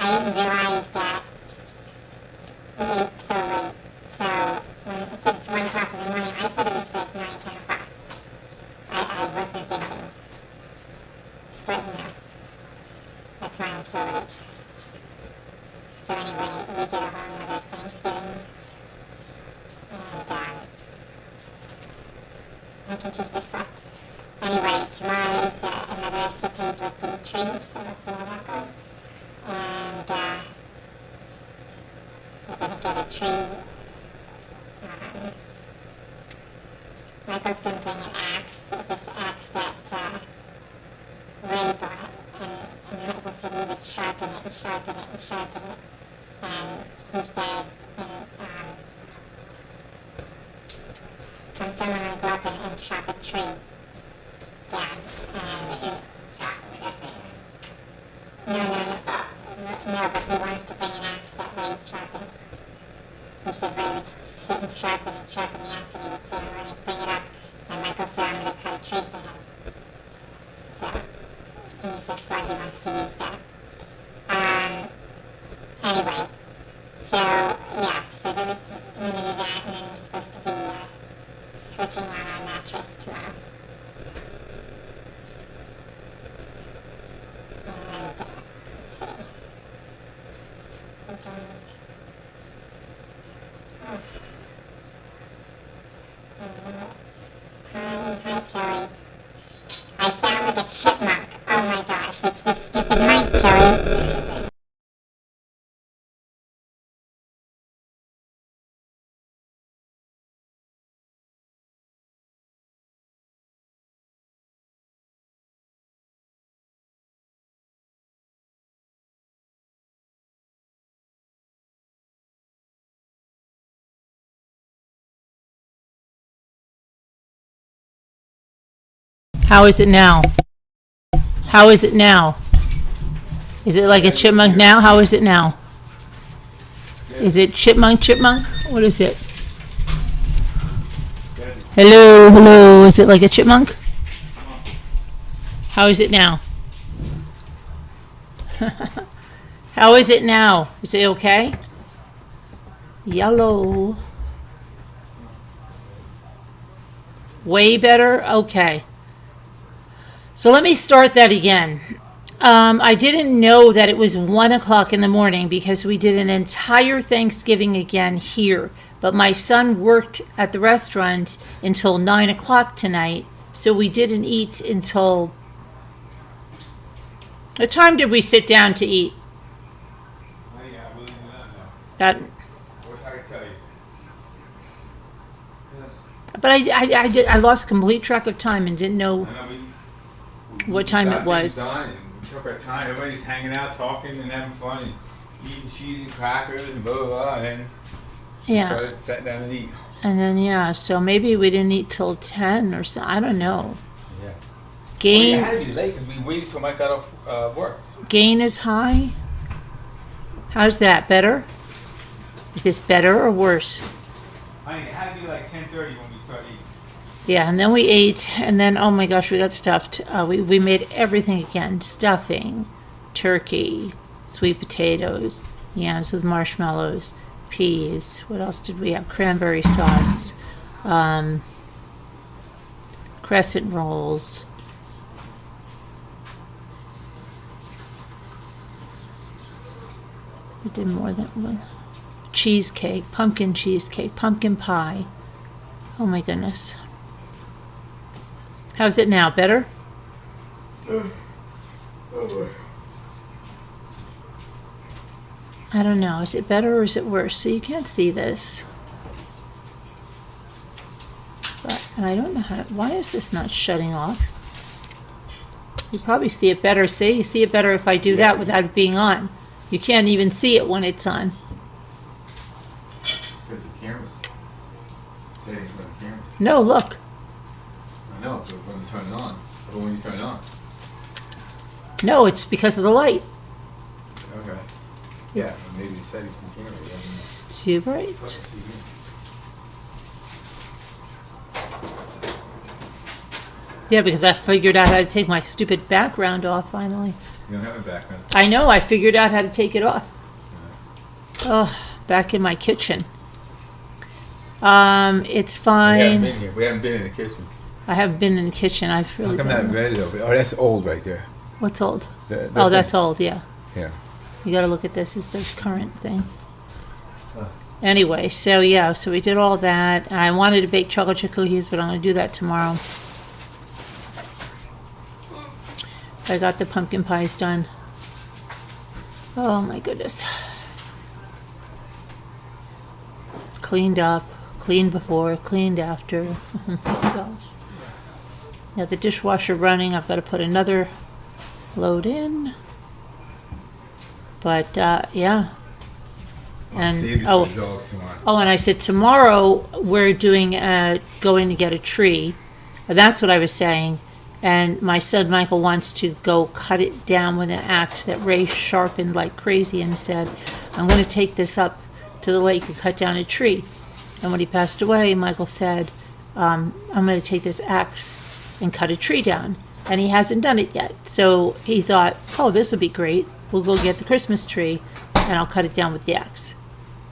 I didn't realize that we ate so late. So when it said it's 1 o'clock in the morning, I thought it was like 9, 10 o'clock. I wasn't thinking. Just letting you know. That's why I'm so late. So anyway, we did a whole nother Thanksgiving. And I can just left. Anyway, tomorrow is another escapade with the tree, so we'll see how that goes. And we're going to get a tree. Michael's going to bring an axe, this axe that Ray bought. And Michael said he would sharpen it and sharpen it and sharpen it. And he said, come someone will go up and chop a tree down. And no, but he wants to bring an axe that Ray's sharpened. He said Ray would sit and sharpen the axe, and he would say, let me bring it up. And Michael said, I'm going to cut a tree for him. So, that's why he wants to use that. Anyway, so, yeah, so then we're going to do that, and then we're supposed to be switching on our mattress tomorrow. And, let's see. Pajamas. Hi, Tilly. I sound like a chipmunk. Oh my gosh, that's the stupid mic, Tilly. How is it now? How is it now? Is it like a chipmunk now? How is it now? Is it chipmunk? What is it? Hello. Is it like a chipmunk? How is it now? How is it now? Is it okay? Yellow. Way better? Okay. So let me start that again. I didn't know that it was 1 o'clock in the morning because we did an entire Thanksgiving again here. But my son worked at the restaurant until 9 o'clock tonight. So we didn't eat until... What time did we sit down to eat? I really do not know. That, I wish I could tell you. but I lost complete track of time and didn't know I know what time it was. We took our time. Everybody's hanging out, talking, and having fun, and eating cheese and crackers and blah blah blah. And Yeah. started sat down and eat. And then, yeah, so maybe we didn't eat till 10 or so. I don't know. Yeah. Gain, Well, it had to be late because we waited till Mike got off work. gain is high. How's that? Better? Is this better or worse? I mean, it had to be like 10:30 when we started eating. Yeah, and then we ate, and then, oh my gosh, we got stuffed. We made everything again. Stuffing, turkey, sweet potatoes, yams with marshmallows, peas. What else did we have? Cranberry sauce, crescent rolls. We did more than one. Cheesecake, pumpkin pie. Oh my goodness. How's it now? Better? I don't know. Is it better or is it worse? So you can't see this. But, and I don't know how to, why is this not shutting off? You probably see it better. See? You see it better if I do that without it being on. You can't even see it when it's on. Because the camera's setting for the camera. No, look. I know, but when you turn it on. But when you turn it on. No, it's because of the light. Okay. Yeah, It's- maybe the settings from the camera. It's too bright. Let's see here. Yeah, because I figured out how to take my stupid background off finally. You don't have a background. I know, I figured out how to take it off. Oh, back in my kitchen. It's fine. We haven't been in the kitchen. I haven't been in the kitchen. I've really How come been. that red over? Oh, that's old right there. What's old? That Oh, thing. that's old, yeah. Yeah. You gotta look at this as the current thing. Oh. Anyway, so yeah, so we did all that. I wanted to bake chocolate chip cookies, but I'm gonna do that tomorrow. I got the pumpkin pies done. Oh my goodness. Cleaned up, cleaned before, cleaned after. Oh my gosh. Yeah, the dishwasher running. I've got to put another load in. But yeah. And See these oh, dogs tomorrow. oh, and I said tomorrow we're doing going to get a tree. That's what I was saying. And my son Michael wants to go cut it down with an axe that Ray sharpened like crazy and said, I'm going to take this up to the lake and cut down a tree. And when he passed away, Michael said, I'm going to take this axe and cut a tree down. And he hasn't done it yet. So he thought, oh, this will be great. We'll go get the Christmas tree and I'll cut it down with the axe.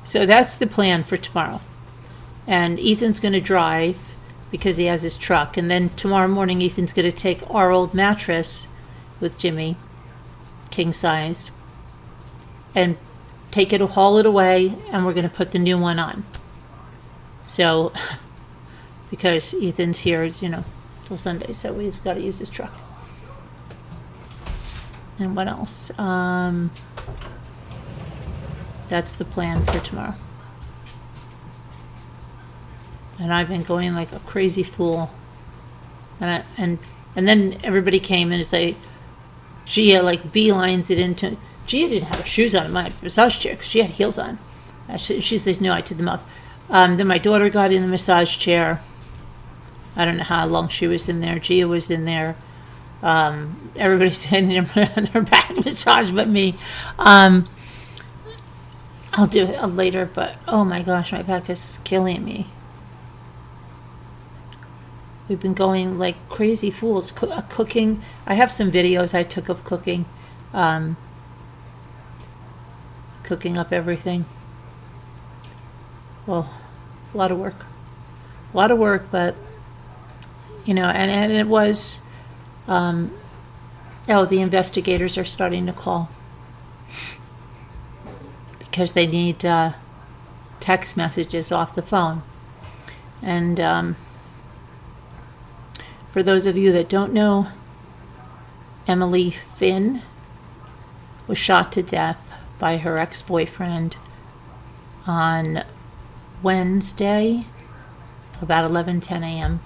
So that's the plan for tomorrow. And Ethan's going to drive because he has his truck. And then tomorrow morning, Ethan's going to take our old mattress with Jimmy, king size, and take it, haul it away, and we're going to put the new one on. So, because Ethan's here, till Sunday, so we've got to use his truck. And what else? That's the plan for tomorrow. And I've been going like a crazy fool. And then everybody came and it's like, Gia like beelines it into. Gia didn't have her shoes on in my massage chair because she had heels on. She said, no, I took them off. Then my daughter got in the massage chair. I don't know how long she was in there. Gia was in there. Everybody's in their back massage but me. I'll do it later, but oh my gosh, my back is killing me. We've been going like crazy fools. Cooking. I have some videos I took of cooking. Cooking up everything. Well, a lot of work. A lot of work, but, and it was, the investigators are starting to call. Because they need text messages off the phone. And for those of you that don't know, Emily Finn was shot to death by her ex-boyfriend on Wednesday, about 11:10 a.m.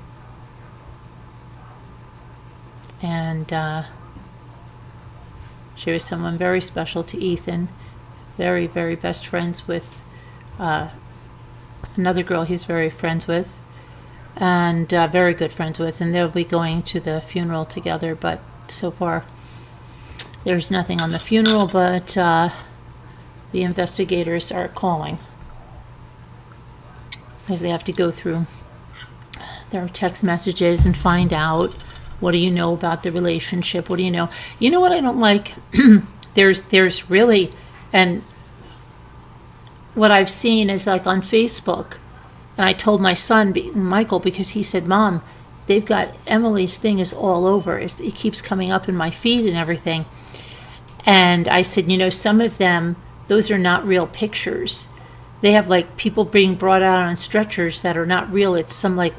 And she was someone very special to Ethan, very, very best friends with another girl he's very friends with, and very good friends with, and they'll be going to the funeral together, but so far there's nothing on the funeral, but the investigators are calling because they have to go through their text messages and find out, what do you know about the relationship? What do you know? You know what I don't like? There's really, and what I've seen is like on Facebook, and I told my son, Michael, because he said, Mom, they've got Emily's thing is all over. It keeps coming up in my feed and everything. And I said, some of them, those are not real pictures. They have like people being brought out on stretchers that are not real. It's some like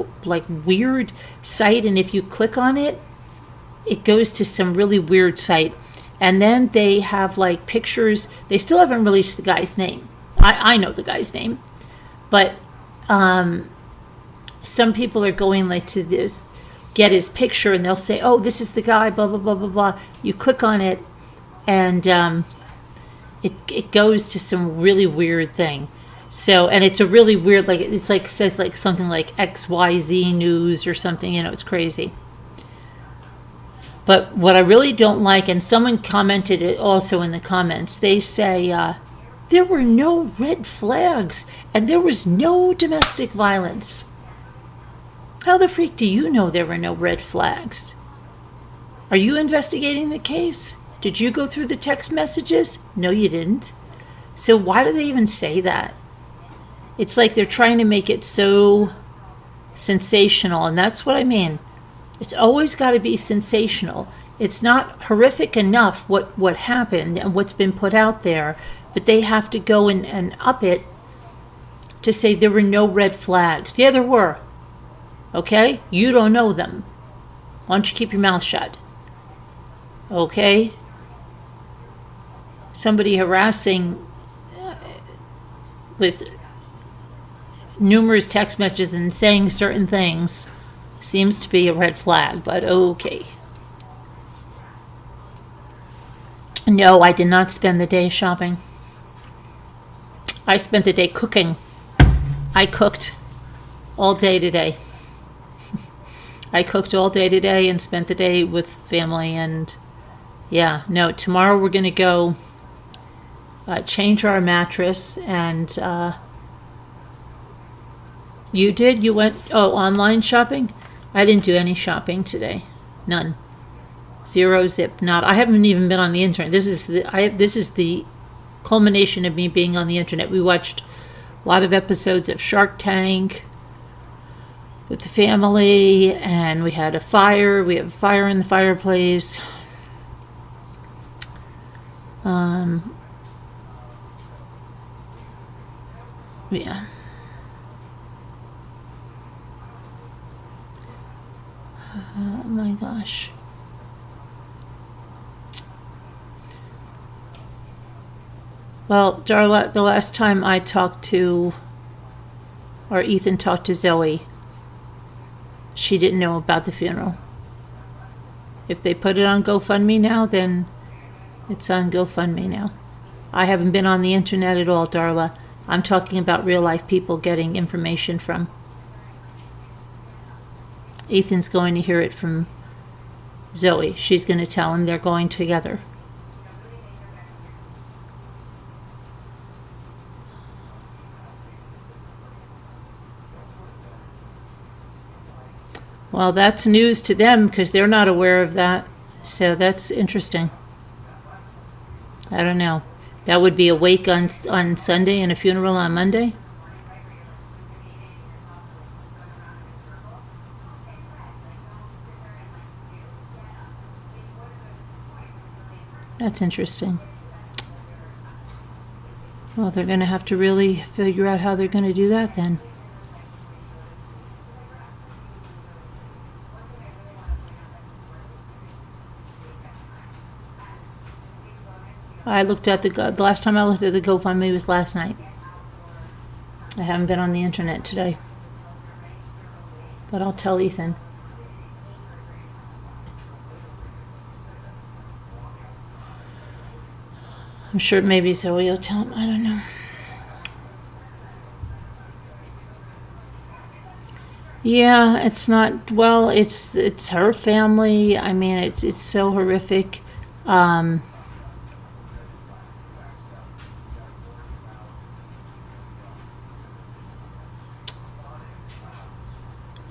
weird site, and if you click on it, it goes to some really weird site. And then they have like pictures. They still haven't released the guy's name. I know the guy's name, but some people are going like to this, get his picture, and they'll say, oh, this is the guy, blah, blah, blah, blah, blah. You click on it, and it goes to some really weird thing. So, and it's a really weird, like, it's like, says like something like XYZ News or something, it's crazy. But what I really don't like, and someone commented it also in the comments, they say, there were no red flags and there was no domestic violence. How the freak do you know there were no red flags? Are you investigating the case? Did you go through the text messages? No, you didn't. So why do they even say that? It's like they're trying to make it so sensational, and that's what I mean. It's always got to be sensational. It's not horrific enough what happened and what's been put out there, but they have to go and up it to say there were no red flags. Yeah, there were. Okay? You don't know them. Why don't you keep your mouth shut? Okay? Somebody harassing with numerous text messages and saying certain things seems to be a red flag, but okay. No, I did not spend the day shopping. I spent the day cooking. I cooked all day today. I cooked all day today and spent the day with family, and yeah, no, tomorrow we're going to go change our mattress, and you did? You went, online shopping? I didn't do any shopping today. None. Zero zip. Not. I haven't even been on the internet. This is the culmination of me being on the internet. We watched a lot of episodes of Shark Tank with the family, and we had a fire. We have a fire in the fireplace. Yeah. Oh my gosh. Well, Darla, the last time I talked to, or Ethan talked to Zoe, she didn't know about the funeral. If they put it on GoFundMe now, then it's on GoFundMe now. I haven't been on the internet at all, Darla. I'm talking about real life people getting information from. Ethan's going to hear it from Zoe. She's going to tell him they're going together. Well, that's news to them because they're not aware of that. So that's interesting. I don't know. That would be a wake on Sunday and a funeral on Monday? That's interesting. Well, they're going to have to really figure out how they're going to do that then. I looked at the last time I looked at the GoFundMe was last night. I haven't been on the internet today. But I'll tell Ethan. I'm sure maybe Zoe will tell him. I don't know. Yeah, it's not, well, it's her family. I mean, it's so horrific.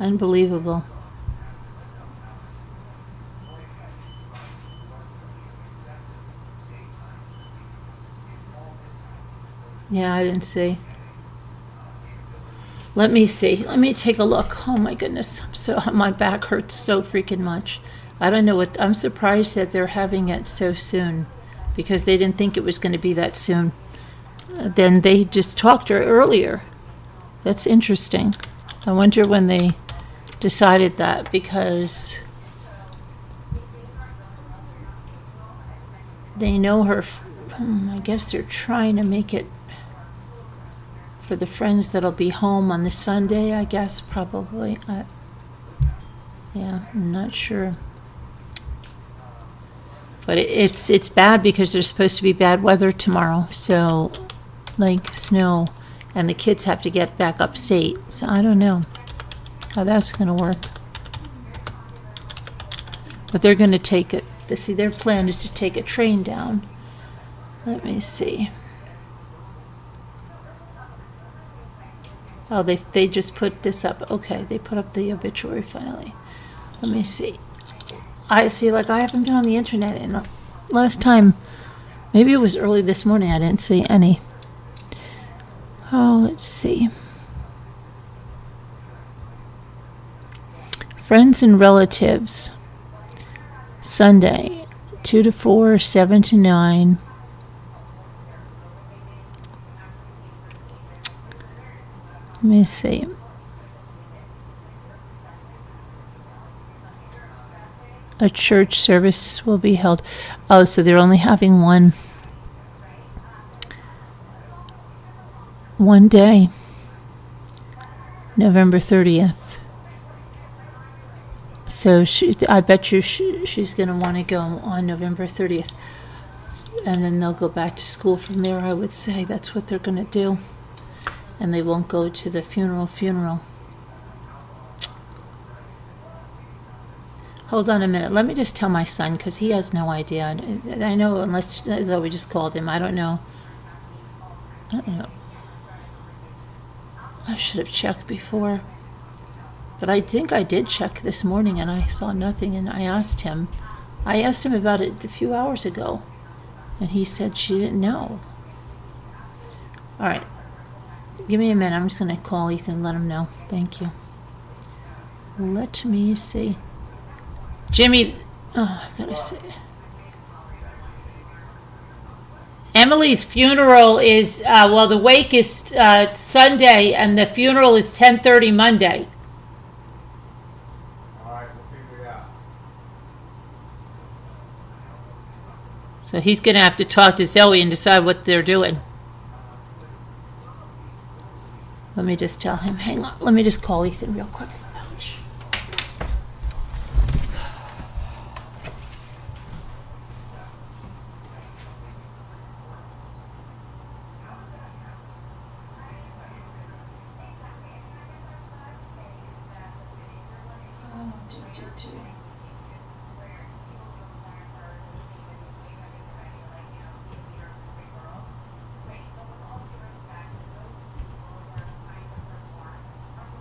Unbelievable. Yeah, I didn't see. Let me see. Let me take a look. Oh my goodness. My back hurts so freaking much. I don't know what, I'm surprised that they're having it so soon because they didn't think it was going to be that soon. Then they just talked earlier. That's interesting. I wonder when they decided that because they know her. I guess they're trying to make it for the friends that'll be home on the Sunday, I guess, probably. Yeah, I'm not sure. But it's bad because there's supposed to be bad weather tomorrow, so like snow, and the kids have to get back upstate. So I don't know how that's going to work. But they're going to take it. See, their plan is to take a train down. Let me see. Oh, they just put this up. Okay, they put up the obituary finally. Let me see. I see, like, I haven't been on the internet in last time, maybe it was early this morning, I didn't see any. Oh, let's see. Friends and relatives, Sunday, 2 to 4, 7 to 9. Let me see. A church service will be held. Oh, so they're only having one day, November 30th. So I bet you she's going to want to go on November 30th. And then they'll go back to school from there, I would say. That's what they're going to do. And they won't go to the funeral. Hold on a minute. Let me just tell my son, because he has no idea. I know, unless Zoe just called him. I don't know. I should have checked before. But I think I did check this morning, and I saw nothing, and I asked him about it a few hours ago, and he said she didn't know. All right. Give me a minute. I'm just going to call Ethan and let him know. Thank you. Let me see. Jimmy, I've got to say. Emily's funeral is, the wake is Sunday, and the funeral is 10:30 Monday. All right, we'll figure it out. So he's going to have to talk to Zoe and decide what they're doing. Let me just tell him. Hang on. Let me just call Ethan real quick. Ouch.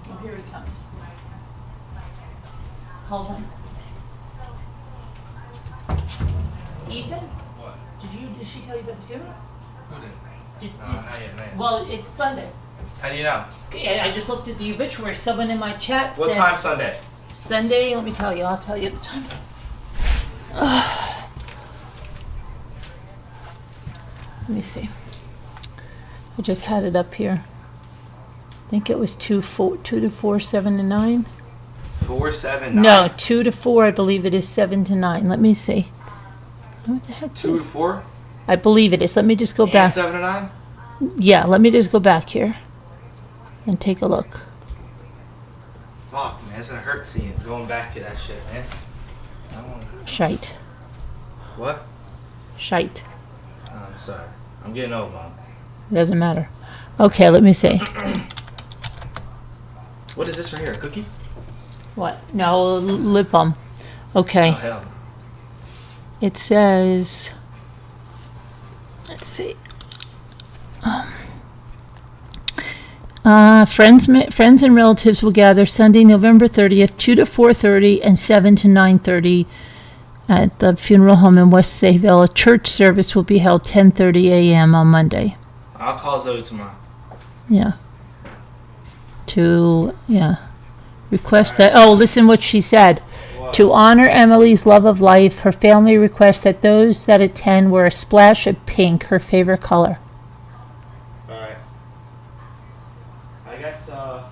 Oh, here he comes. Hold on. Ethan? What? Did she tell you about the funeral? Who did? Did, No, not yet. well, it's Sunday. How do you know? I just looked at the obituary. Someone in my chat What said time Sunday? Sunday. Let me tell you. I'll tell you the times. Let me see. I just had it up here. I think it was 2 to 4, 7 to 9. 4, 7, 9. No, 2 to 4. I believe it is 7 to 9. Let me see. What the heck? 2 to 4? I believe it is. Let me just go And back. 7 to 9? Yeah, let me just go back here and take a look. Fuck, man, it's gonna hurt seeing going back to that shit, man. I don't wanna... Shite. What? Shite. I'm sorry. I'm getting old, Mom. It doesn't matter. Okay, let me see. What is this right here? A cookie? What? No, lip balm. Okay. Oh, hell. It says, let's see. Friends and relatives will gather Sunday, November 30th, 2 to 4:30 and 7 to 9:30 at the funeral home in West Sayville. A church service will be held 10:30 a.m. on Monday. I'll call Zoe tomorrow. Yeah. Request that. Oh, listen what she said. What? To honor Emily's love of life, her family requests that those that attend wear a splash of pink, her favorite color. Alright. I guess, All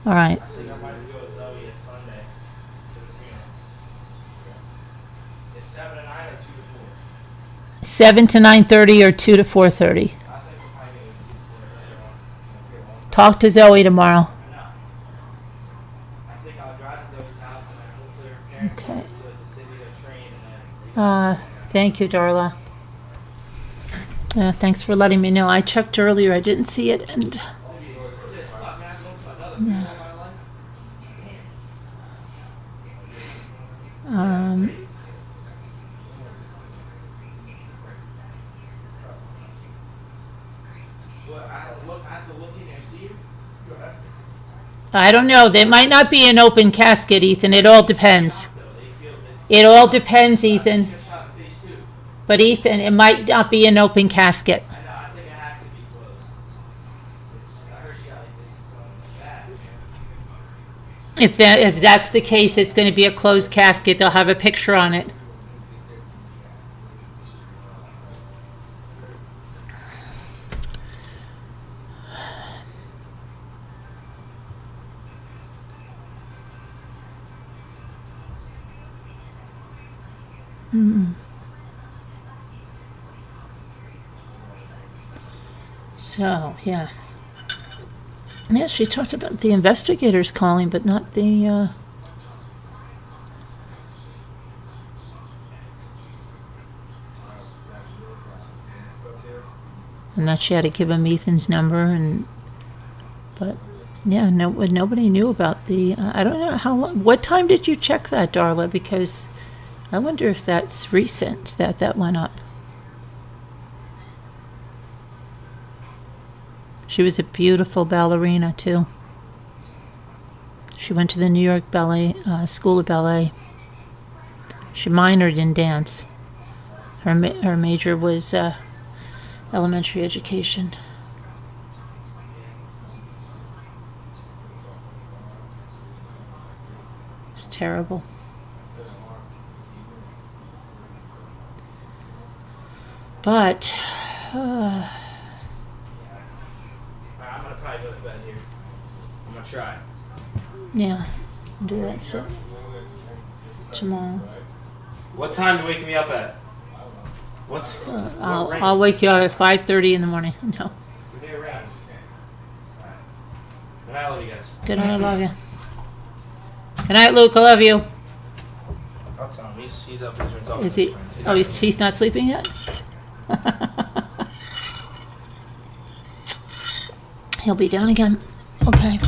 right. I think I might go with Zoe at Sunday to the funeral. It's 7 to 9 or 2 to 4? 7 to 9:30 or 2 to 4:30. I think we'll probably go with 2 to 4 later on. Talk to Zoe tomorrow. I know. I think I'll drive to Zoe's house and then hopefully her parents Okay. will go to the city to train and then... Thank you, Darla. Thanks for letting me know. I checked earlier. I didn't see it, and I don't know. There might not be an open casket, Ethan. It all depends. It all depends, Ethan. But Ethan, it might not be an open casket. I know. I think it has to be closed. I heard she got like this bad. If that's the case, it's going to be a closed casket. They'll have a picture on it. So, yeah. Yeah, she talked about the investigators calling, but not the, and that she had to give him Ethan's number, but, yeah, nobody knew about the, I don't know how long, what time did you check that, Darla? Because I wonder if that's recent, that went up. She was a beautiful ballerina, too. She went to the New York Ballet, School of Ballet. She minored in dance. Her major was elementary education. It's terrible. But... I'm gonna probably go to bed here. I'm gonna try. yeah, do that tomorrow. What time to wake me up at? What's I'll wake you up at 5:30 in the morning. No. Give me around. Alright. Good night, I love you guys. Good night, I love you. Good night, Luke, I love you. I'll tell him. He's up. He's talking Is to his he? friends. Oh, he's not sleeping yet? He'll be down again. Okay.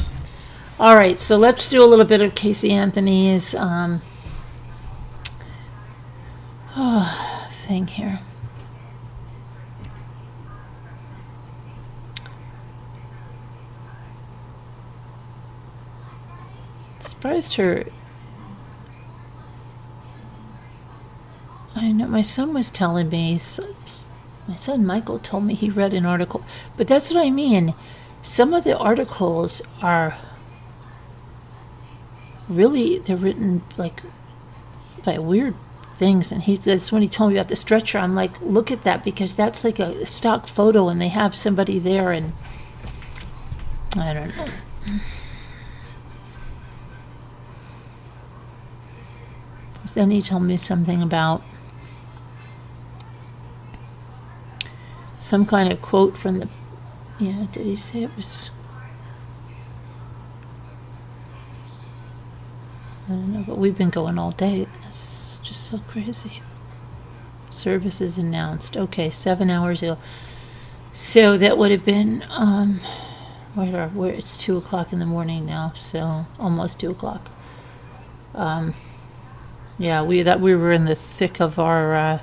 All right, so let's do a little bit of Casey Anthony's thing here. Surprised her. I know my son was telling me, my son Michael told me he read an article, but that's what I mean. Some of the articles are really, they're written like by weird things, and that's when he told me about the stretcher. I'm like, look at that, because that's like a stock photo and they have somebody there, and I don't know. Then he told me something about some kind of quote from the, yeah, did he say it was, I don't know, but we've been going all day. It's just so crazy. Services announced. Okay, 7 hours ago. So that would have been, where it's 2 o'clock in the morning now, so almost 2 o'clock. Yeah, we were in the thick of our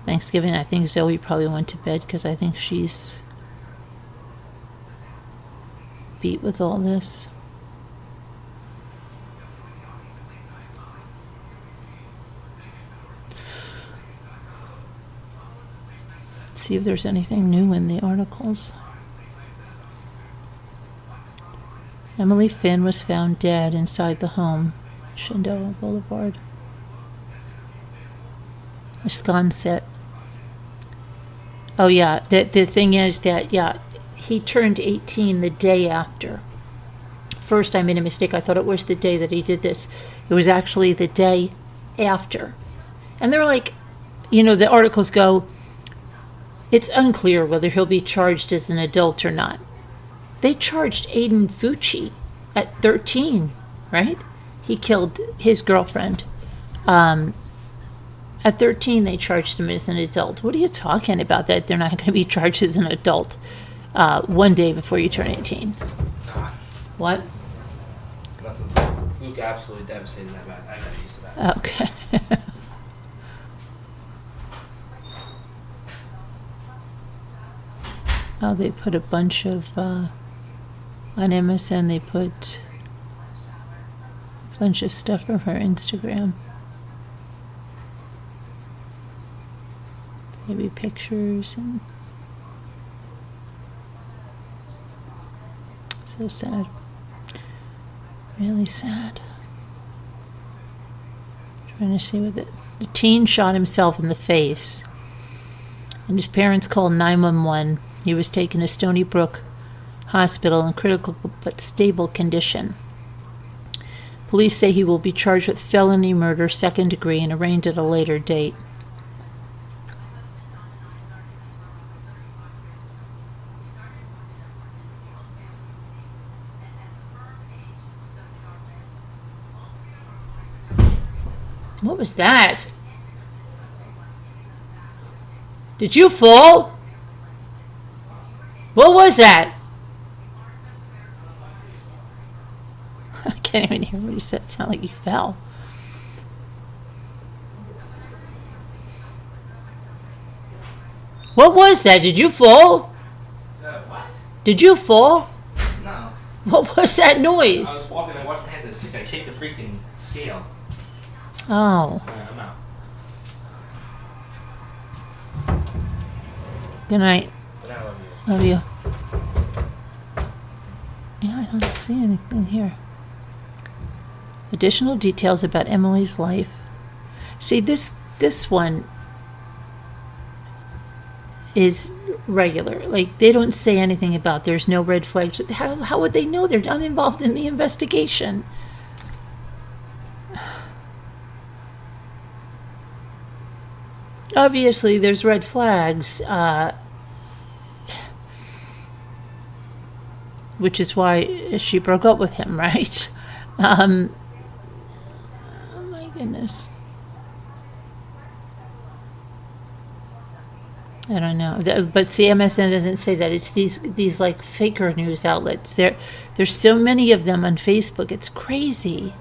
Thanksgiving. I think Zoe probably went to bed because I think she's beat with all this. Let's see if there's anything new in the articles. Emily Finn was found dead inside the home, Shenandoah Boulevard, Wisconsin. Oh yeah, the thing is that, yeah, he turned 18 the day after. First I made a mistake. I thought it was the day that he did this. It was actually the day after. And they're like, you know, the articles go, it's unclear whether he'll be charged as an adult or not. They charged Aiden Fucci at 13, right? He killed his girlfriend. At 13, they charged him as an adult. What are you talking about, that they're not going to be charged as an adult one day before you turn 18? Nah, What? nothing. Luke absolutely devastated that bad. I got used to that. Okay. Oh, they put a bunch of, on MSN, they put a bunch of stuff from her Instagram. maybe pictures and so sad. Really sad. Trying to see what the teen shot himself in the face. And his parents called 911. He was taken to Stony Brook Hospital in critical but stable condition. Police say he will be charged with felony murder, second degree, and arraigned at a later date. What was that? Did you fall? What was that? I can't even hear what you said. It sounded like you fell. What was that? Did you fall? What? Did you fall? No. What was that noise? I was walking and watched my hands and sick. I kicked the freaking scale. Oh. Alright, I'm out. Good night. But I love you. Love you. Yeah, I don't see anything here. Additional details about Emily's life. See, this one is regular. Like, they don't say anything about there's no red flags. How would they know? They're not involved in the investigation. Obviously, there's red flags, which is why she broke up with him, right? Oh my goodness. I don't know, but CMSN doesn't say that. It's these like faker news outlets. There's so many of them on Facebook. It's crazy.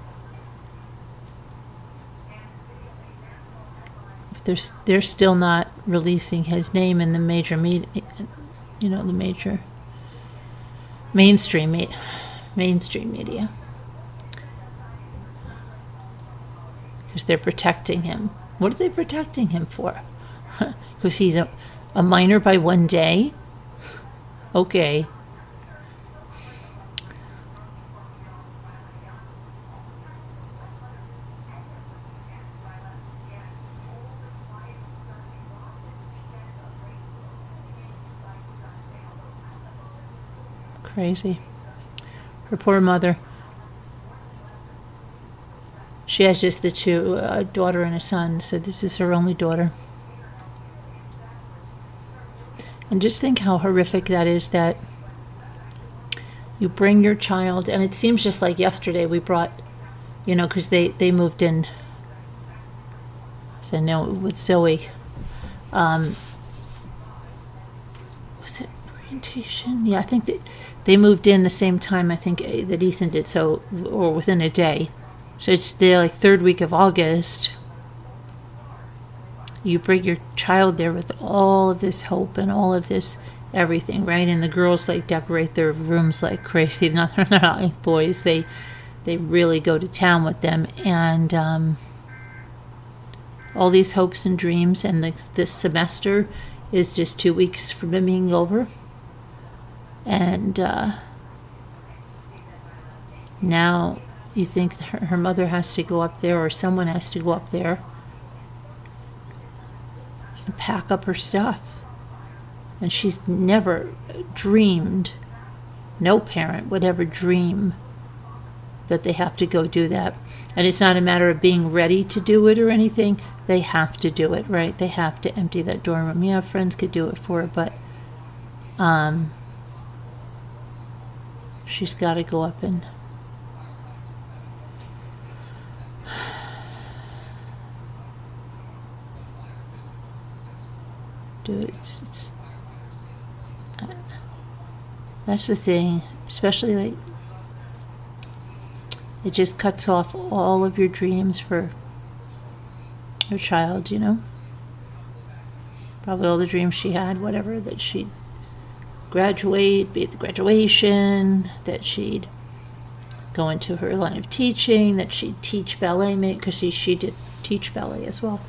They're still not releasing his name in the major media, the major mainstream media, because they're protecting him. What are they protecting him for? Because he's a minor by 1 day? Okay. Crazy. Her poor mother. She has just the two, a daughter and a son, so this is her only daughter. And just think how horrific that is, that you bring your child, and it seems just like yesterday we brought, because they moved in, so no, with Zoe. Was it orientation? Yeah, I think that they moved in the same time, I think, that Ethan did, so, or within a day. So it's the like third week of August. You bring your child there with all of this hope and all of this everything, right? And the girls like decorate their rooms like crazy. Not like boys. They really go to town with them, and all these hopes and dreams. And this semester is just 2 weeks from it being over, and now you think her mother has to go up there, or someone has to go up there and pack up her stuff. And she's never dreamed, no parent would ever dream that they have to go do that. And it's not a matter of being ready to do it or anything. They have to do it, right? They have to empty that dorm room. Yeah, friends could do it for her, but she's got to go up and do it. That's the thing, especially like it just cuts off all of your dreams for your child, Probably all the dreams she had, whatever, that she'd graduate, be at the graduation, that she'd go into her line of teaching, that she'd teach ballet, because she did teach ballet as well.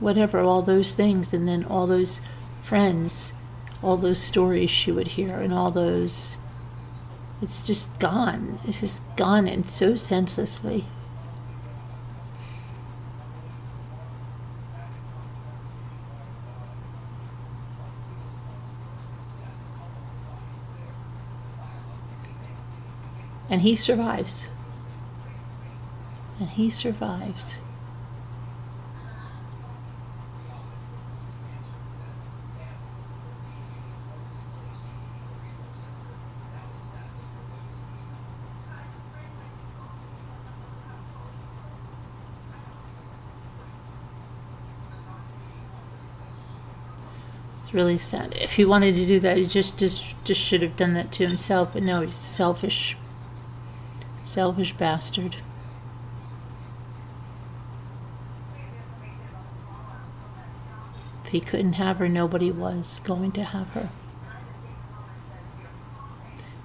whatever, all those things, and then all those friends, all those stories she would hear, and all those. It's just gone. It's just gone, and so senselessly. And he survives. And he survives. It's really sad. If he wanted to do that, he just should have done that to himself. But no, he's selfish. Selfish bastard. If he couldn't have her, nobody was going to have her.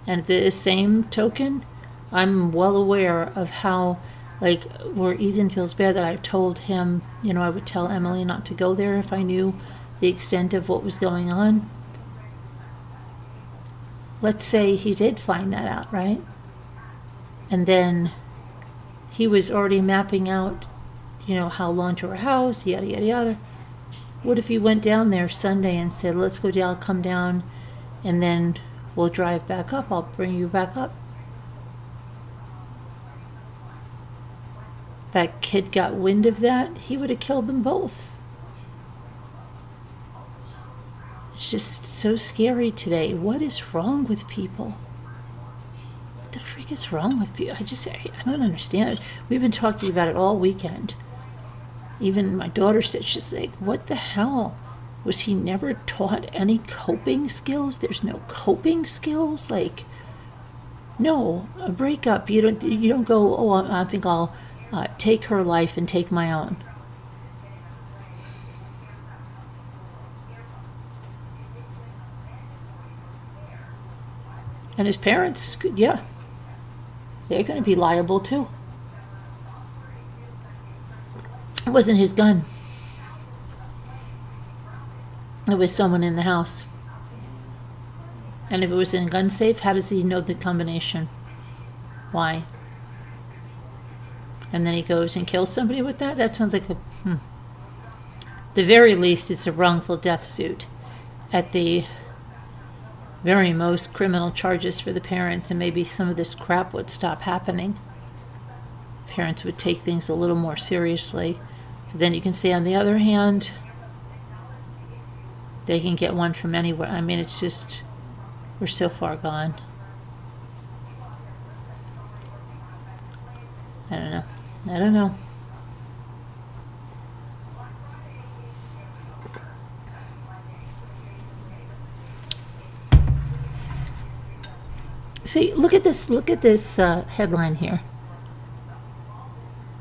And at the same token, I'm well aware of how, like, where Ethan feels bad that I told him, I would tell Emily not to go there if I knew the extent of what was going on. Let's say he did find that out, right? And then he was already mapping out, how long to her house, yada, yada, yada. What if he went down there Sunday and said, let's go down, come down, and then we'll drive back up. I'll bring you back up. If that kid got wind of that, he would have killed them both. It's just so scary today. What is wrong with people? What the freak is wrong with people? I don't understand it. We've been talking about it all weekend. Even my daughter said, she's like, what the hell? Was he never taught any coping skills? There's no coping skills? Like, no, a breakup. You don't go, oh, I think I'll take her life and take my own. And his parents, yeah, they're going to be liable too. It wasn't his gun. It was someone in the house. And if it was in a gun safe, how does he know the combination? Why? And then he goes and kills somebody with that? That sounds like the very least, it's a wrongful death suit. At the very most, criminal charges for the parents, and maybe some of this crap would stop happening. Parents would take things a little more seriously. But then you can say, on the other hand, they can get one from anywhere. I mean, it's just, we're so far gone. I don't know. See, look at this headline here.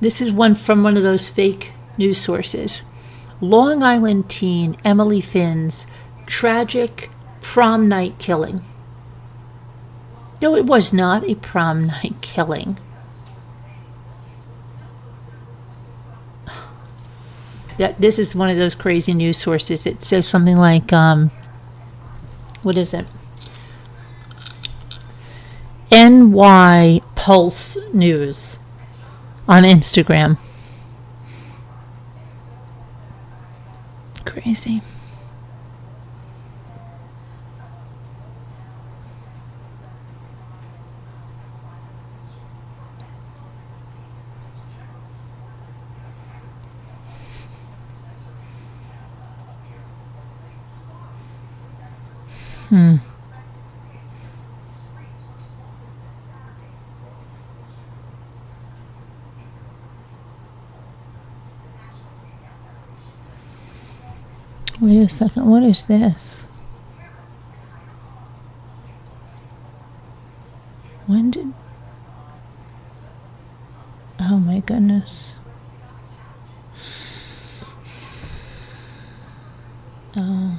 This is one from one of those fake news sources. Long Island teen Emily Finn's tragic prom night killing. No, it was not a prom night killing. This is one of those crazy news sources. It says something like, what is it? NY Pulse News on Instagram. Crazy. Wait a second, what is this? When did... Oh my goodness. Oh.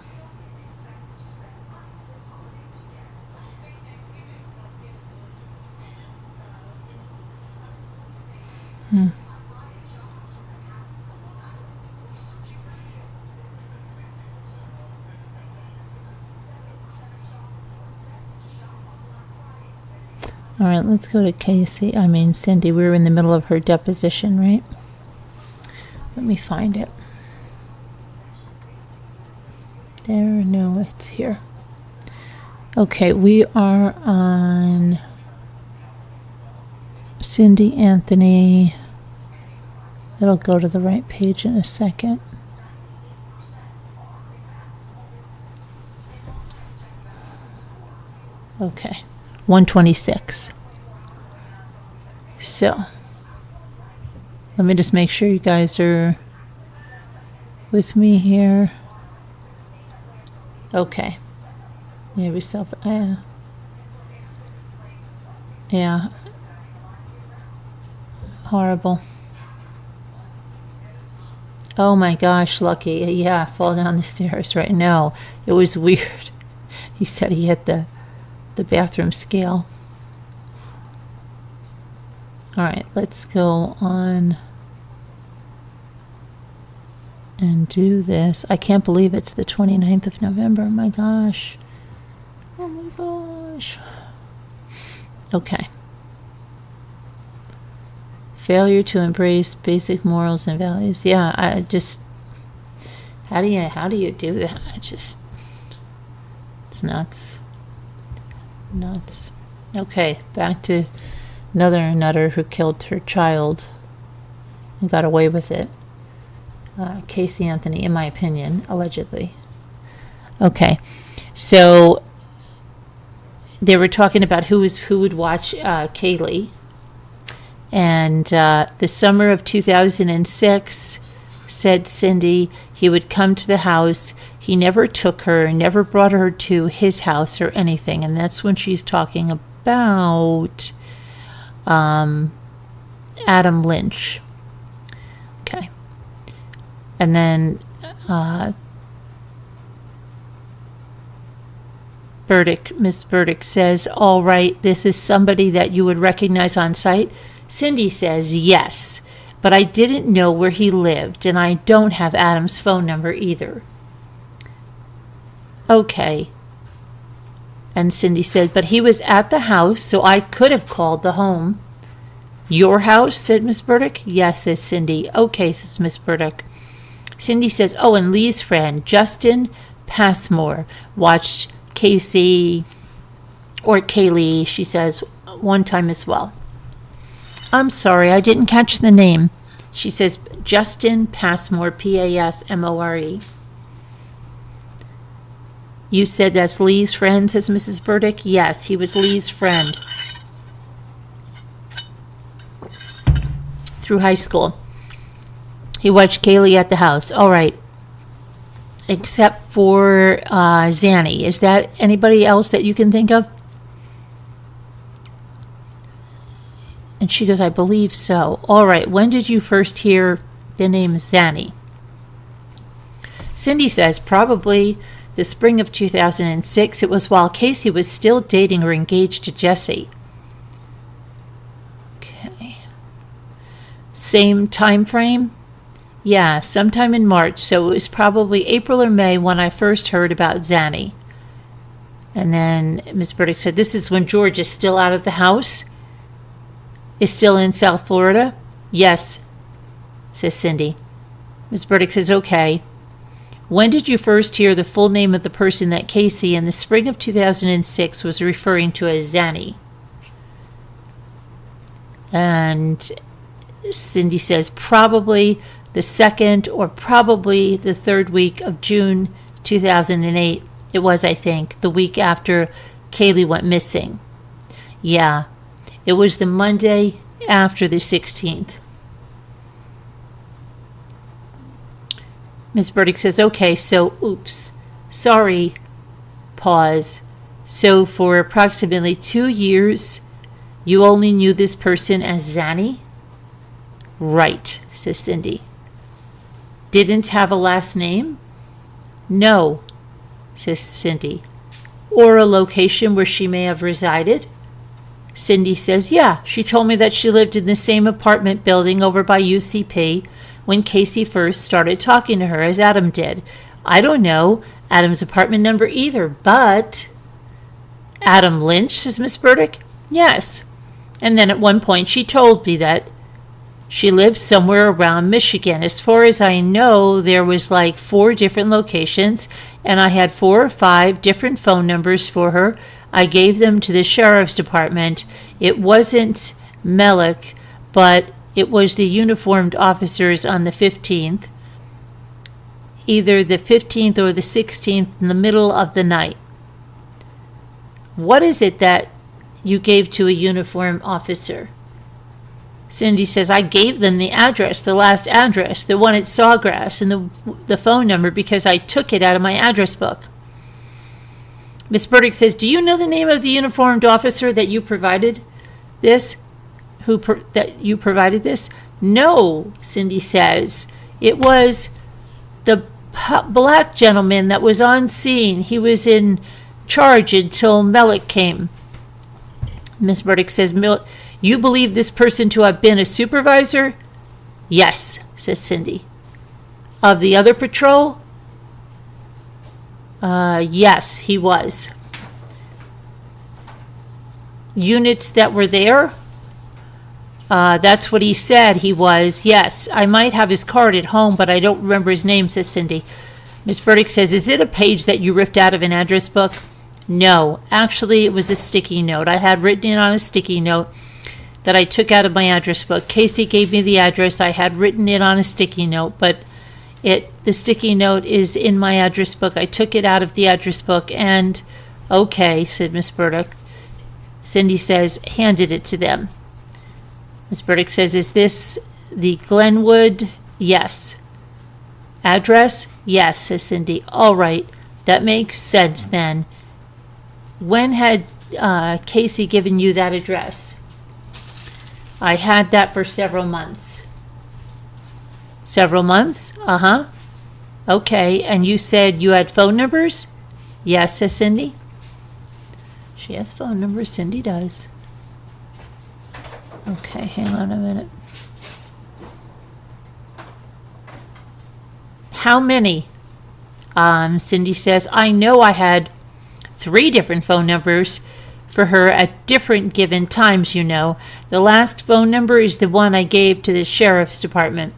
All right, let's go to Cindy. We were in the middle of her deposition, right? Let me find it. There, no, it's here. Okay, we are on Cindy Anthony. It'll go to the right page in a second. Okay, 126. So, let me just make sure you guys are with me here. Okay. Maybe yeah. Horrible. Oh my gosh, Lucky. Yeah, fall down the stairs right now. It was weird. He said he hit the bathroom scale. All right, let's go on and do this. I can't believe it's the 29th of November. My gosh. Oh my gosh. Okay. Failure to embrace basic morals and values. Yeah, I just, how do you do that? It's nuts. Nuts. Okay, back to another nutter who killed her child and got away with it. Casey Anthony, in my opinion, allegedly. Okay, so they were talking about who would watch Caylee. And the summer of 2006, said Cindy, he would come to the house. He never took her, never brought her to his house or anything. And that's when she's talking about Adam Lynch. Okay. And then Miss Burdick says, all right, this is somebody that you would recognize on sight. Cindy says, yes, but I didn't know where he lived, and I don't have Adam's phone number either. Okay. And Cindy said, but he was at the house, so I could have called the home. Your house, said Miss Burdick. Yes, says Cindy. Okay, says Miss Burdick. Cindy says, oh, and Lee's friend, Justin Passmore, watched Caylee, she says, one time as well. I'm sorry, I didn't catch the name. She says, Justin Passmore, Pasmore. You said that's Lee's friend, says Mrs. Burdick. Yes, he was Lee's friend through high school. He watched Caylee at the house. All right. Except for Zanny. Is that anybody else that you can think of? And she goes, I believe so. All right. When did you first hear the name Zanny? Cindy says probably the spring of 2006. It was while Casey was still dating or engaged to Jesse. Okay. Same time frame? Yeah, sometime in March. So it was probably April or May when I first heard about Zanny. And then Ms. Burdick said, this is when George is still out of the house? Is still in South Florida? Yes, says Cindy. Ms. Burdick says, okay. When did you first hear the full name of the person that Casey in the spring of 2006 was referring to as Zanny? And Cindy says probably the second or probably the third week of June 2008. It was, I think, the week after Caylee went missing. Yeah. It was the Monday after the 16th. Ms. Burdick says, okay, so, oops, sorry, pause. So for approximately 2 years, you only knew this person as Zanny? Right, says Cindy. Didn't have a last name? No, says Cindy. Or a location where she may have resided? Cindy says, yeah, she told me that she lived in the same apartment building over by UCP when Casey first started talking to her, as Adam did. I don't know Adam's apartment number either, but... Adam Lynch, says Miss Burdick. Yes. And then at one point she told me that she lives somewhere around Michigan. As far as I know, there was like 4 different locations, and I had 4 or 5 different phone numbers for her. I gave them to the sheriff's department. It wasn't Melick, but it was the uniformed officers on the 15th, either the 15th or the 16th in the middle of the night. What is it that you gave to a uniformed officer? Cindy says, I gave them the address, the last address, the one at Sawgrass, and the phone number because I took it out of my address book. Miss Burdick says, do you know the name of the uniformed officer that you provided this? That you provided this? No, Cindy says. It was the black gentleman that was on scene. He was in charge until Melick came. Miss Burdick says, you believe this person to have been a supervisor? Yes, says Cindy. Of the other patrol? Yes, he was. Units that were there? That's what he said he was. Yes, I might have his card at home, but I don't remember his name, says Cindy. Miss Burdick says, is it a page that you ripped out of an address book? No, actually it was a sticky note. I had written it on a sticky note that I took out of my address book. Casey gave me the address. I had written it on a sticky note, but the sticky note is in my address book. I took it out of the address book and, okay, said Miss Burdick. Cindy says, handed it to them. Miss Burdick says, is this the Glenwood? Yes. Address? Yes, says Cindy. All right, that makes sense then. When had Casey given you that address? I had that for several months. Several months? Uh-huh. Okay, and you said you had phone numbers? Yes, says Cindy. She has phone numbers, Cindy does. Okay, hang on a minute. How many? Cindy says, I know I had 3 different phone numbers for her at different given times, you know. The last phone number is the one I gave to the sheriff's department.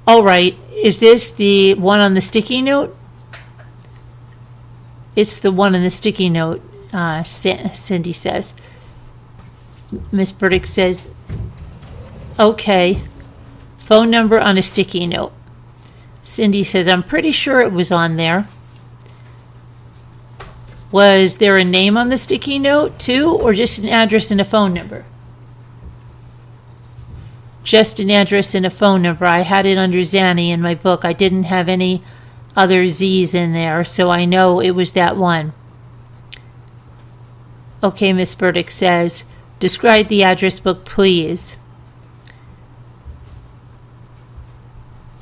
All right, is this the one on the sticky note? It's the one on the sticky note, Cindy says. Miss Burdick says, okay, phone number on a sticky note. Cindy says, I'm pretty sure it was on there. Was there a name on the sticky note too, or just an address and a phone number? Just an address and a phone number. I had it under Zanny in my book. I didn't have any other Z's in there, so I know it was that one. Okay, Miss Burdick says, describe the address book, please.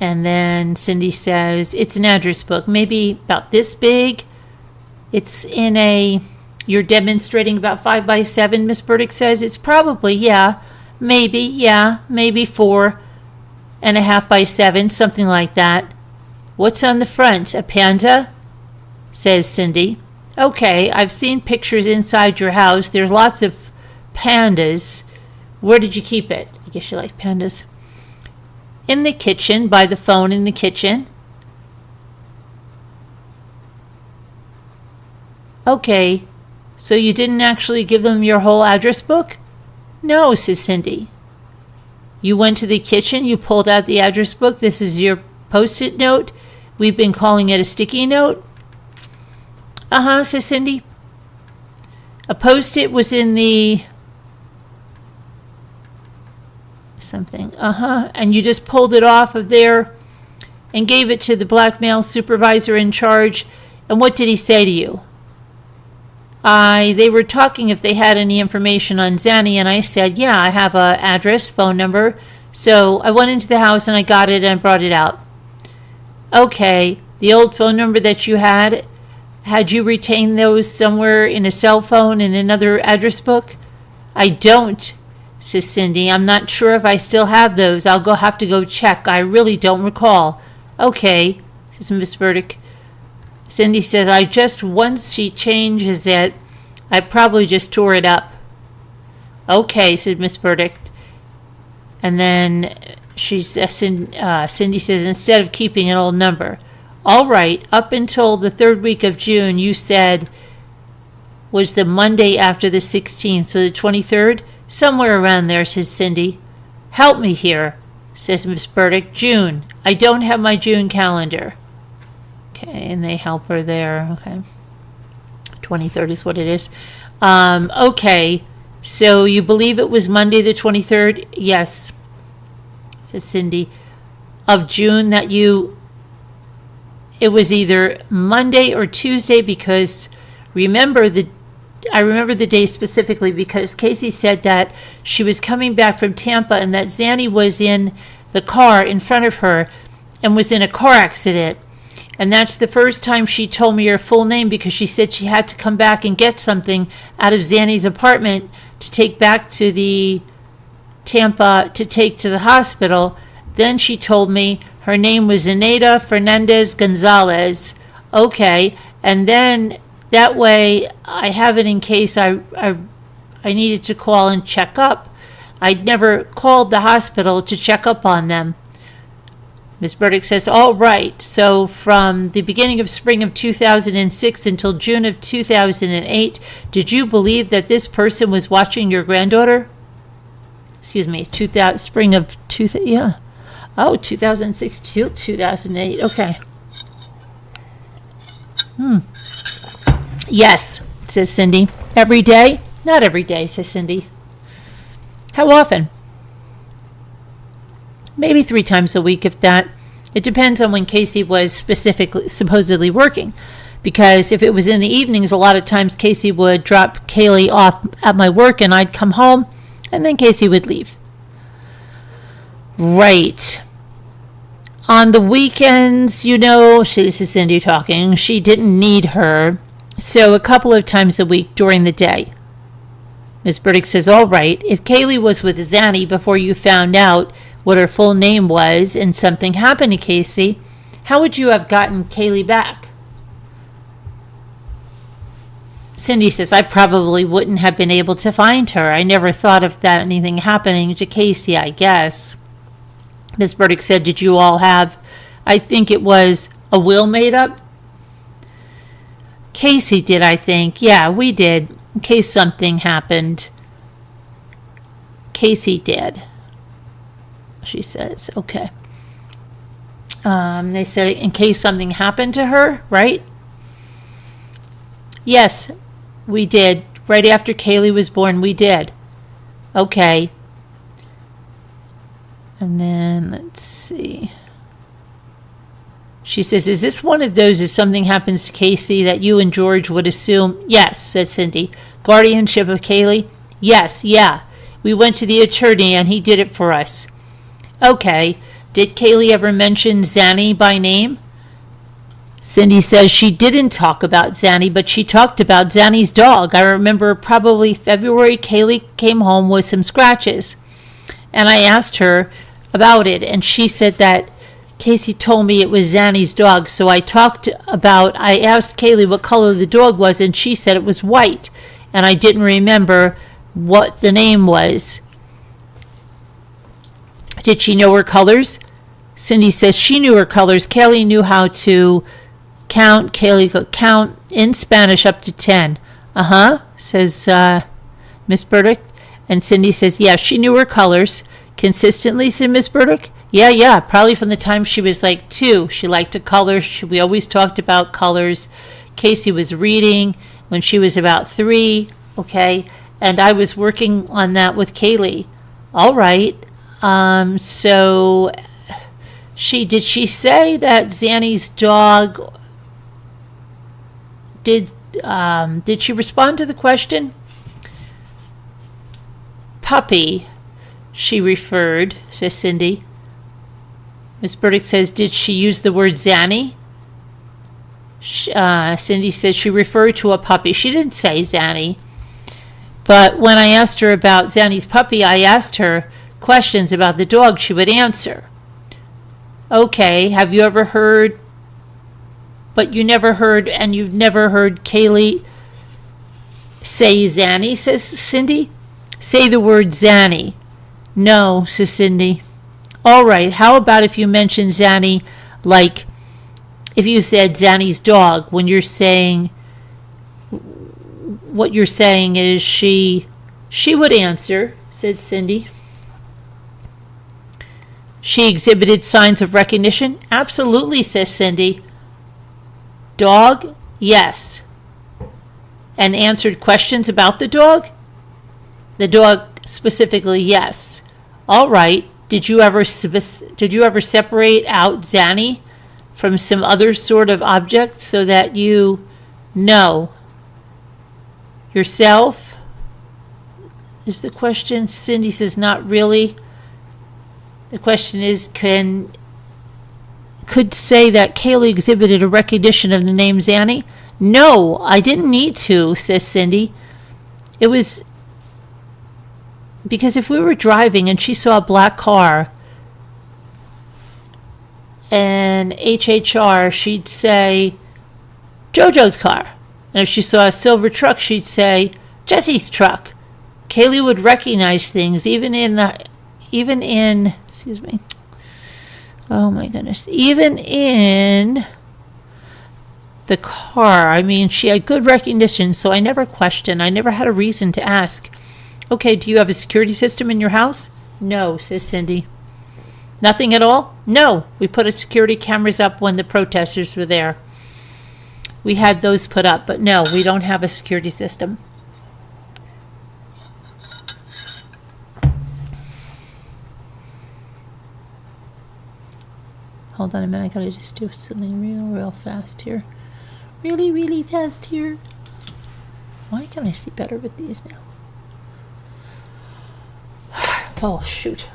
And then Cindy says, it's an address book, maybe about this big. It's in you're demonstrating about 5 by 7, Miss Burdick says. It's probably, maybe 4.5 by 7, something like that. What's on the front? A panda? Says Cindy. Okay, I've seen pictures inside your house. There's lots of pandas. Where did you keep it? I guess you like pandas. In the kitchen, by the phone in the kitchen. Okay, so you didn't actually give them your whole address book? No, says Cindy. You went to the kitchen, you pulled out the address book. This is your post-it note. We've been calling it a sticky note. Uh-huh, says Cindy. A post-it was in the something. Uh-huh. And you just pulled it off of there and gave it to the black male supervisor in charge. And what did he say to you? They were talking if they had any information on Zanny, and I said, yeah, I have a address, phone number. So I went into the house and I got it and brought it out. Okay, the old phone number that you had you retained those somewhere in a cell phone in another address book? I don't, says Cindy. I'm not sure if I still have those. I'll have to go check. I really don't recall. Okay, says Miss Burdick. Cindy says, once she changes it, I probably just tore it up. Okay, said Miss Burdick. And then Cindy says, instead of keeping an old number. All right, up until the 3rd week of June, you said was the Monday after the 16th, so the 23rd? Somewhere around there, says Cindy. Help me here, says Miss Burdick. June. I don't have my June calendar. Okay, and they help her there. Okay. 23rd is what it is. Okay, so you believe it was Monday the 23rd? Yes, says Cindy. Of June that it was either Monday or Tuesday because I remember the day specifically because Casey said that she was coming back from Tampa and that Zanny was in the car in front of her and was in a car accident. And that's the first time she told me her full name because she said she had to come back and get something out of Zanny's apartment to take back to the Tampa to take to the hospital. Then she told me her name was Zenaida Fernandez Gonzalez. Okay, and then that way I have it in case I needed to call and check up. I'd never called the hospital to check up on them. Ms. Burdick says, all right, so from the beginning of spring of 2006 until June of 2008, did you believe that this person was watching your granddaughter? Excuse me, spring of 2000, yeah. Oh, 2006 to 2008, okay. Yes, says Cindy. Every day? Not every day, says Cindy. How often? Maybe 3 times a week, if that. It depends on when Casey was supposedly working. Because if it was in the evenings, a lot of times Casey would drop Caylee off at my work and I'd come home and then Casey would leave. Right. On the weekends, this is Cindy talking, she didn't need her. So a couple of times a week during the day. Miss Burdick says, all right, if Caylee was with Zanny before you found out what her full name was and something happened to Casey, how would you have gotten Caylee back? Cindy says, I probably wouldn't have been able to find her. I never thought of that anything happening to Casey, I guess. Miss Burdick said, did you all have, I think it was a will made up? Casey did, I think. Yeah, we did. In case something happened. Casey did. She says, okay. They said in case something happened to her, right? Yes, we did. Right after Caylee was born, we did. Okay. And then, let's see. She says, is this one of those if something happens to Casey that you and George would assume? Yes, says Cindy. Guardianship of Caylee? Yes, yeah. We went to the attorney and he did it for us. Okay. Did Caylee ever mention Zanny by name? Cindy says she didn't talk about Zanny, but she talked about Zanny's dog. I remember probably February Caylee came home with some scratches. And I asked her about it, and she said that Casey told me it was Zanny's dog, so I asked Caylee what color the dog was, and she said it was white, and I didn't remember what the name was. Did she know her colors? Cindy says she knew her colors. Caylee knew how to count. Caylee could count in Spanish up to 10. Says Miss Burdick. And Cindy says, yeah, she knew her colors. Consistently, said Miss Burdick. Yeah, probably from the time she was like 2. She liked to color. We always talked about colors. Casey was reading when she was about 3, okay? And I was working on that with Caylee. All right. So did she say that Zanny's dog did she respond to the question? Puppy, she referred, says Cindy. Miss Burdick says, did she use the word Zanny? Cindy says she referred to a puppy. She didn't say Zanny. But when I asked her about Zanny's puppy, I asked her questions about the dog. She would answer. Okay, have you ever heard, but you never heard, and you've never heard Caylee Say Zanny, says Cindy. Say the word Zanny. No, says Cindy. All right, how about if you mention Zanny, like if you said Zanny's dog, when you're saying, what you're saying is she would answer, said Cindy. She exhibited signs of recognition? Absolutely, says Cindy. Dog? Yes. And answered questions about the dog? The dog specifically, yes. All right. Did you ever separate out Zanny from some other sort of object so that you know yourself? Is the question. Cindy says not really. The question is, could say that Caylee exhibited a recognition of the name Zanny? No, I didn't need to, says Cindy. It was because if we were driving and she saw a black car and HHR, she'd say Jojo's car. And if she saw a silver truck, she'd say Jesse's truck. Caylee would recognize things even in excuse me. Oh my goodness. Even in the car. I mean, she had good recognition, so I never questioned. I never had a reason to ask. Okay, do you have a security system in your house? No, says Cindy. Nothing at all? No. We put security cameras up when the protesters were there. We had those put up, but no, we don't have a security system. Hold on a minute, I gotta just do something real fast here. Really fast here. Why can I see better with these now? Oh, shoot.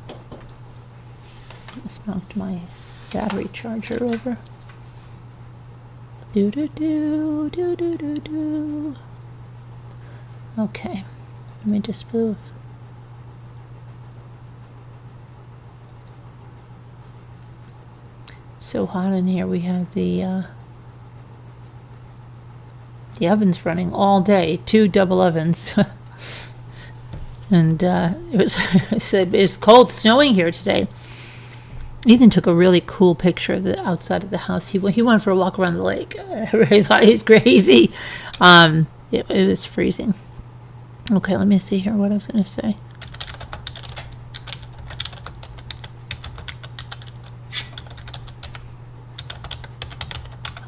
I just knocked my battery charger over. Do. Okay. Let me just move. So hot in here. We have the oven's running all day, 2 double ovens. And it's cold, snowing here today. Ethan took a really cool picture of the outside of the house. He went for a walk around the lake. I really thought he was crazy. It was freezing. Okay, let me see here what I was going to say.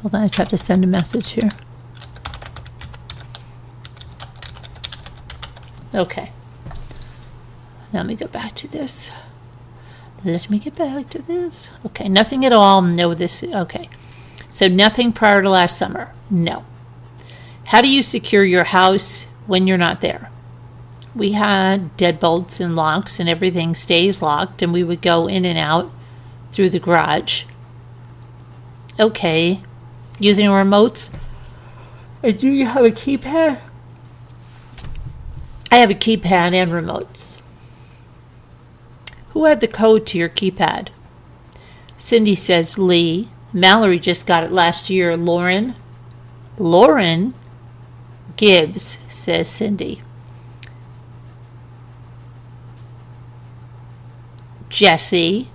Hold on, I just have to send a message here. Okay. Let me go back to this. Okay, nothing at all. No, this. Okay. So nothing prior to last summer. No. How do you secure your house when you're not there? We had deadbolts and locks, and everything stays locked, and we would go in and out through the garage. Okay. Using remotes. Do you have a keypad? I have a keypad and remotes. Who had the code to your keypad? Cindy says Lee. Mallory just got it last year. Lauren Gibbs, says Cindy. Jesse.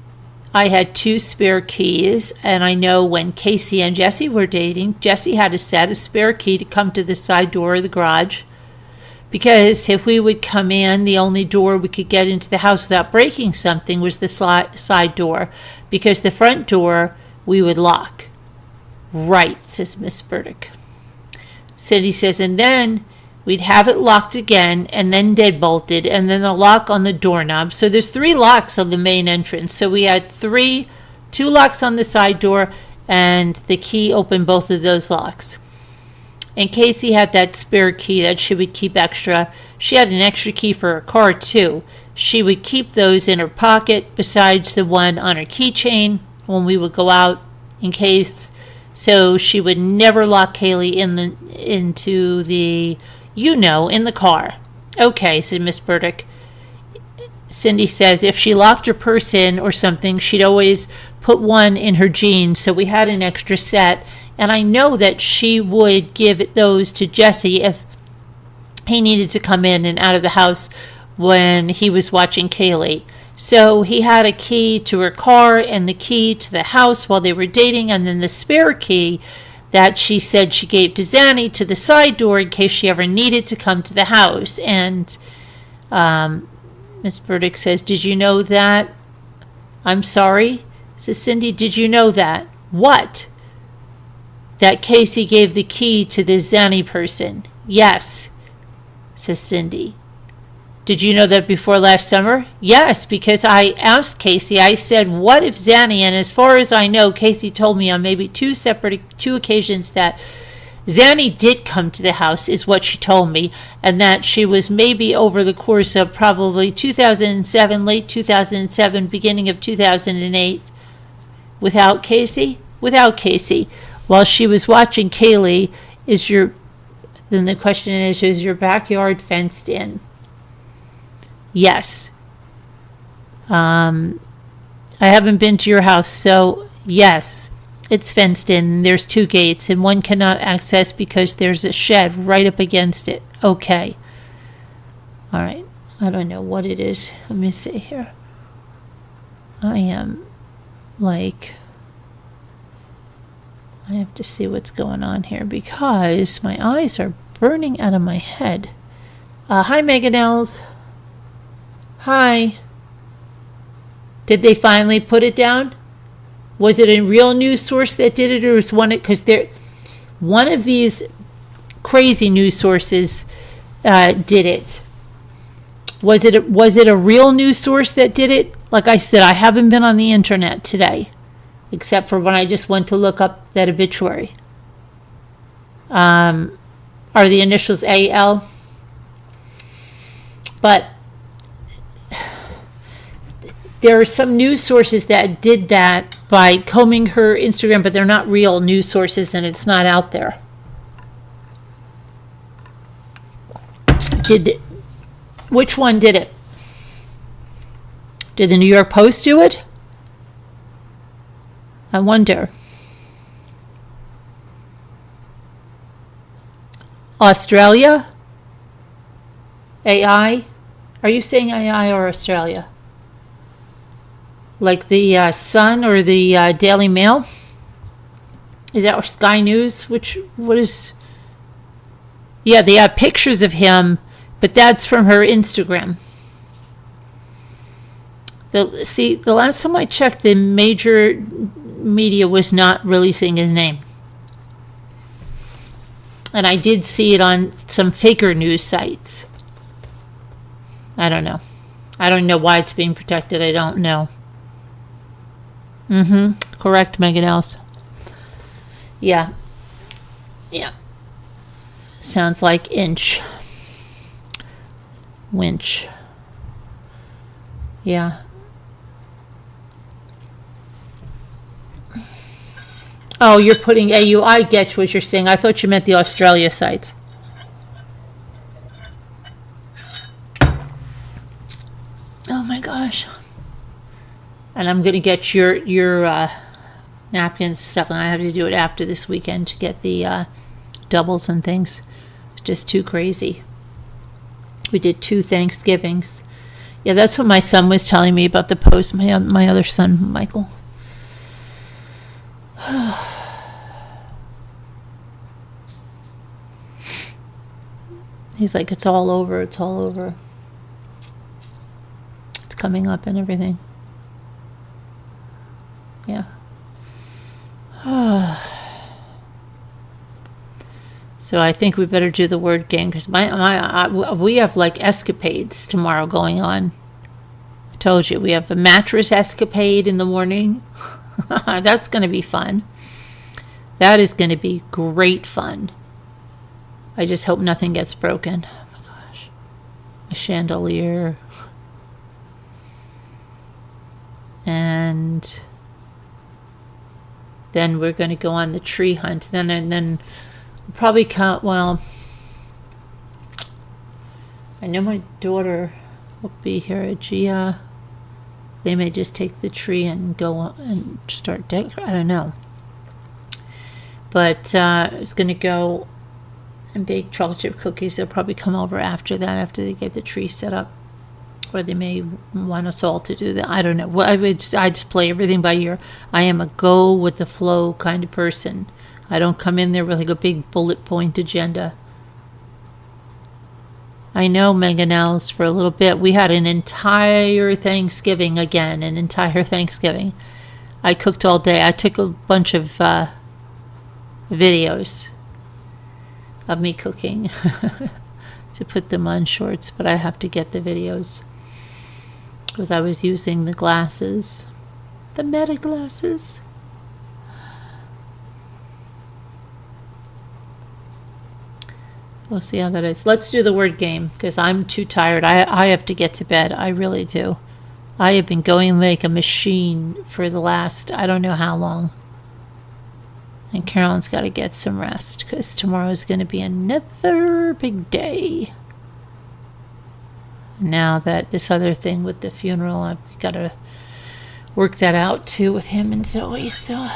I had 2 spare keys, and I know when Casey and Jesse were dating, Jesse had to set a spare key to come to the side door of the garage. Because if we would come in, the only door we could get into the house without breaking something was the side door. Because the front door, we would lock. Right, says Miss Burdick. Cindy says, and then we'd have it locked again, and then deadbolted, and then a lock on the doorknob. So there's 3 locks on the main entrance. So we had 2 locks on the side door, and the key opened both of those locks. And Casey had that spare key that she would keep extra. She had an extra key for her car, too. She would keep those in her pocket besides the one on her keychain when we would go out in case. So she would never lock Caylee into the, in the car. Okay, said Miss Burdick. Cindy says if she locked her purse in or something, she'd always put one in her jeans. So we had an extra set. And I know that she would give those to Jesse if he needed to come in and out of the house when he was watching Caylee. So he had a key to her car and the key to the house while they were dating, and then the spare key that she said she gave to Zanny to the side door in case she ever needed to come to the house. And Miss Burdick says, did you know that? I'm sorry? Says Cindy, did you know that? What? That Casey gave the key to this Zanny person. Yes, says Cindy. Did you know that before last summer? Yes, because I asked Casey. I said, what if Zanny, and as far as I know, Casey told me on maybe two occasions that Zanny did come to the house, is what she told me, and that she was maybe over the course of probably 2007, late 2007, beginning of 2008, without Casey? Without Casey. While she was watching Caylee, then the question is your backyard fenced in? Yes. I haven't been to your house, so yes, it's fenced in. There's 2 gates, and one cannot access because there's a shed right up against it. Okay. All right. I don't know what it is. Let me see here. I am like... I have to see what's going on here because my eyes are burning out of my head. Hi, Meganels. Hi. Did they finally put it down? Was it a real news source that did it, or was one of these crazy news sources did it? Was it a real news source that did it? Like I said, I haven't been on the internet today, except for when I just went to look up that obituary. Are the initials AL? But there are some news sources that did that by combing her Instagram, but they're not real news sources and it's not out there. Which one did it? Did the New York Post do it? I wonder. Australia? AI? Are you saying AI or Australia? Like the Sun or the Daily Mail? Is that Sky News? What is... Yeah, they have pictures of him, but that's from her Instagram. The last time I checked, the major media was not releasing his name. And I did see it on some faker news sites. I don't know. I don't know why it's being protected. I don't know. Correct, Megan Else. Yeah. Yeah. Sounds like inch. Winch. Yeah. Oh, you're putting AU. I get what you're saying. I thought you meant the Australia site. Oh my gosh. And I'm going to get your napkins and stuff, and I have to do it after this weekend to get the doubles and things. It's just too crazy. We did 2 Thanksgivings. Yeah, that's what my son was telling me about the post. My other son, Michael. He's like, it's all over. It's all over. It's coming up and everything. Yeah. So I think we better do the word game because we have like escapades tomorrow going on. I told you we have a mattress escapade in the morning. That's going to be fun. That is going to be great fun. I just hope nothing gets broken. Oh my gosh. A chandelier. And then we're going to go on the tree hunt. Then we'll probably count. Well, I know my daughter will be here at Gia. They may just take the tree and go on and start I don't know. But it's going to go and bake chocolate chip cookies. They'll probably come over after that, after they get the tree set up. Or they may want us all to do that. I don't know. Well, I just play everything by ear. I am a go with the flow kind of person. I don't come in there with like a big bullet point agenda. I know mangonels for a little bit. We had an entire Thanksgiving again. An entire Thanksgiving. I cooked all day. I took a bunch of videos of me cooking to put them on shorts, but I have to get the videos because I was using the glasses, the Meta glasses. We'll see how that is. Let's do the word game because I'm too tired. I have to get to bed. I really do. I have been going like a machine for the last, I don't know how long. And Carolyn's got to get some rest because tomorrow's going to be another big day. Now that this other thing with the funeral, I've got to work that out too with him and Zoe. So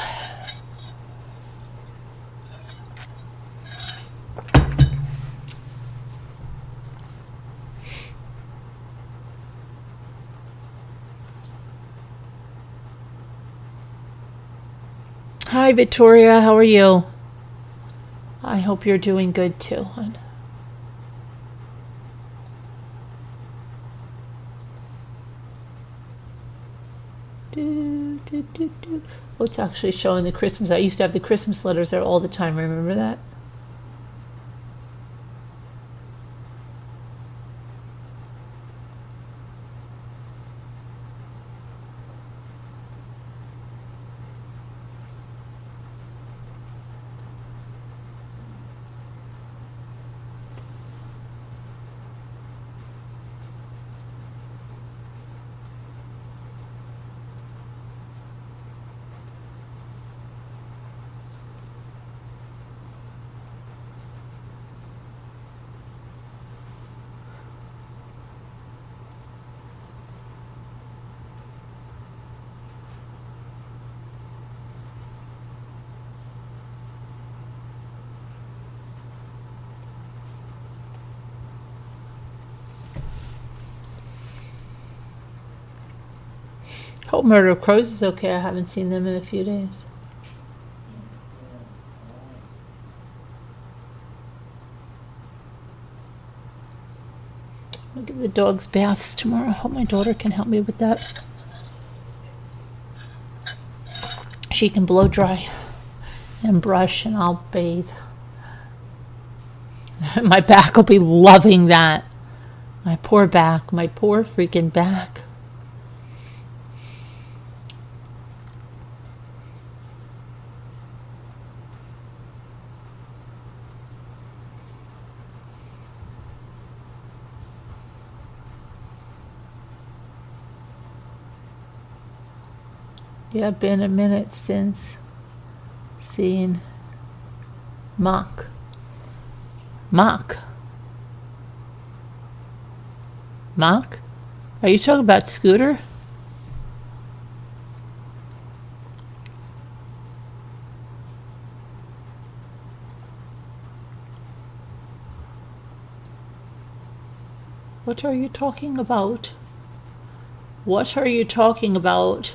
hi, Victoria. How are you? I hope you're doing good too, hon. Oh, it's actually showing the Christmas. I used to have the Christmas letters there all the time. Remember that? Hope Murder of Crows is okay. I haven't seen them in a few days. I'll give the dogs baths tomorrow. Hope my daughter can help me with that. She can blow dry and brush and I'll bathe. My back will be loving that. My poor back. My poor freaking back. Yeah, been a minute since seeing Mock. Mock? Are you talking about Scooter? What are you talking about? What are you talking about?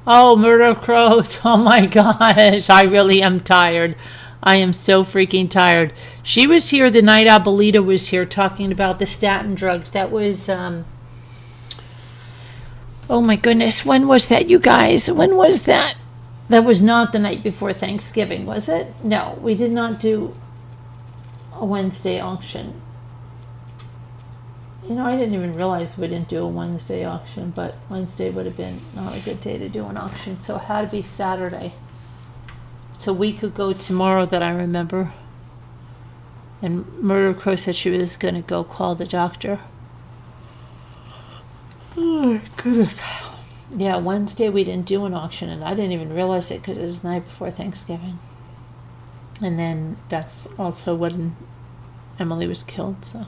Oh, Murder of Crows. Oh my gosh. I really am tired. I am so freaking tired. She was here the night Abuelita was here talking about the statin drugs. That was, oh my goodness. When was that, you guys? When was that? That was not the night before Thanksgiving, was it? No, we did not do a Wednesday auction. You know, I didn't even realize we didn't do a Wednesday auction, but Wednesday would have been not a good day to do an auction, so it had to be Saturday. It's a week ago tomorrow that I remember. And Murder Crow said she was going to go call the doctor. Oh my goodness. Yeah, Wednesday we didn't do an auction, and I didn't even realize it because it was the night before Thanksgiving. And then that's also when Emily was killed, so.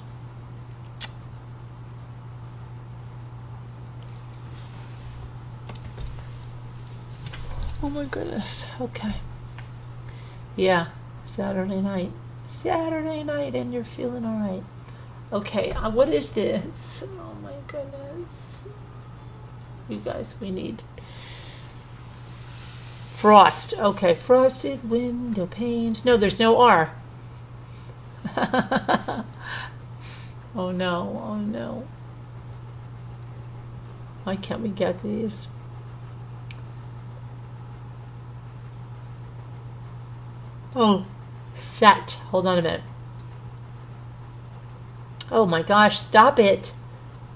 Oh my goodness. Okay. Yeah, Saturday night. Saturday night, and you're feeling all right. Okay, what is this? Oh my goodness. You guys, we need frost. Okay, frosted window panes. No, there's no R. Oh no, oh no. Why can't we get these? Oh, set. Hold on a minute. Oh my gosh, stop it.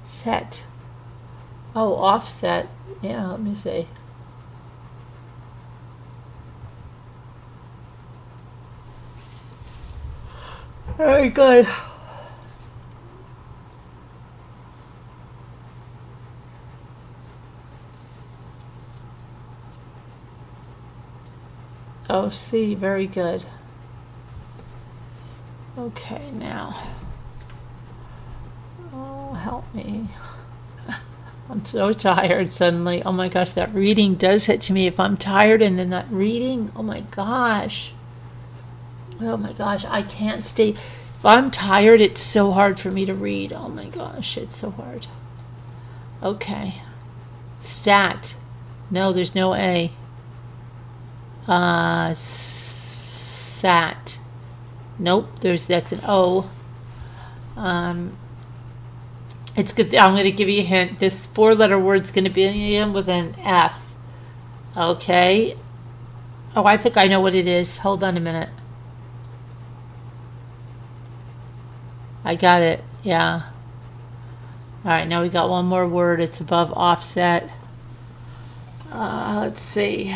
Set. Oh, offset. Yeah, let me see. Very good. Oh, see, very good. Okay, now. Oh, help me. I'm so tired suddenly. Oh my gosh, that reading does it to me. If I'm tired and then that reading, oh my gosh. Oh my gosh, I can't stay. If I'm tired, it's so hard for me to read. Oh my gosh, it's so hard. Okay. Stat. No, there's no A. Sat. Nope, that's an O. It's good. I'm going to give you a hint. This 4-letter word's going to be in with an F. Okay. Oh, I think I know what it is. Hold on a minute. I got it. Yeah. All right, now we got one more word. It's above offset. Let's see.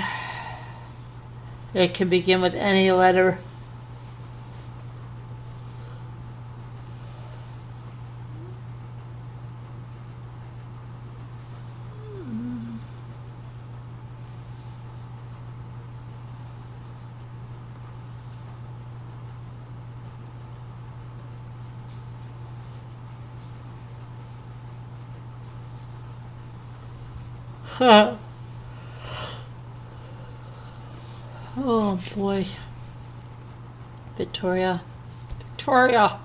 It can begin with any letter. Huh. Oh boy. Victoria. Victoria.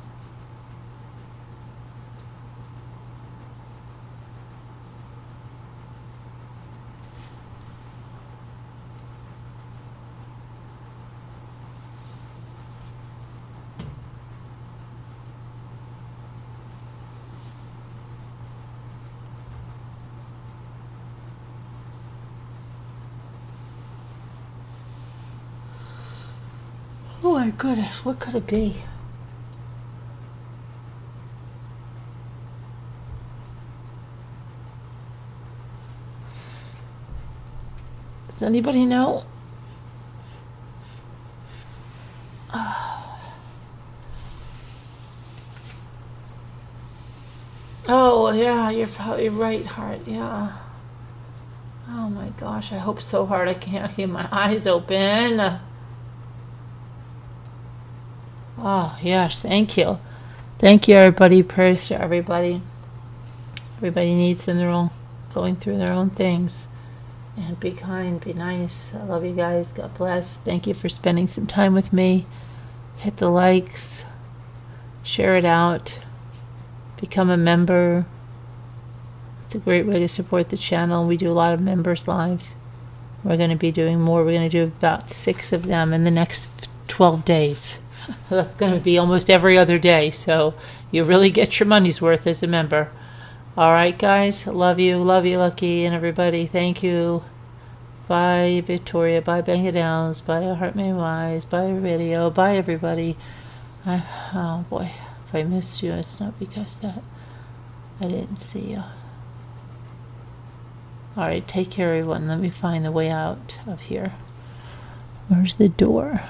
Oh my goodness, what could it be? Does anybody know? Oh, yeah, you're probably right, Heart. Yeah. Oh my gosh, I hope so hard I can't keep my eyes open. Oh, yes, thank you. Thank you, everybody. Prayers to everybody. Everybody needs them. They're all going through their own things. And be kind, be nice. I love you guys. God bless. Thank you for spending some time with me. Hit the likes. Share it out. Become a member. It's a great way to support the channel. We do a lot of members' lives. We're going to be doing more. We're going to do about 6 of them in the next 12 days. That's going to be almost every other day. So you really get your money's worth as a member. All right, guys. Love you, Lucky, and everybody. Thank you. Bye, Victoria. Bye, Bang It Downs. Bye, Heart May Wise. Bye, Radio. Bye, everybody. Oh, boy. If I missed you, it's not because that I didn't see you. All right, take care, everyone. Let me find the way out of here. Where's the door?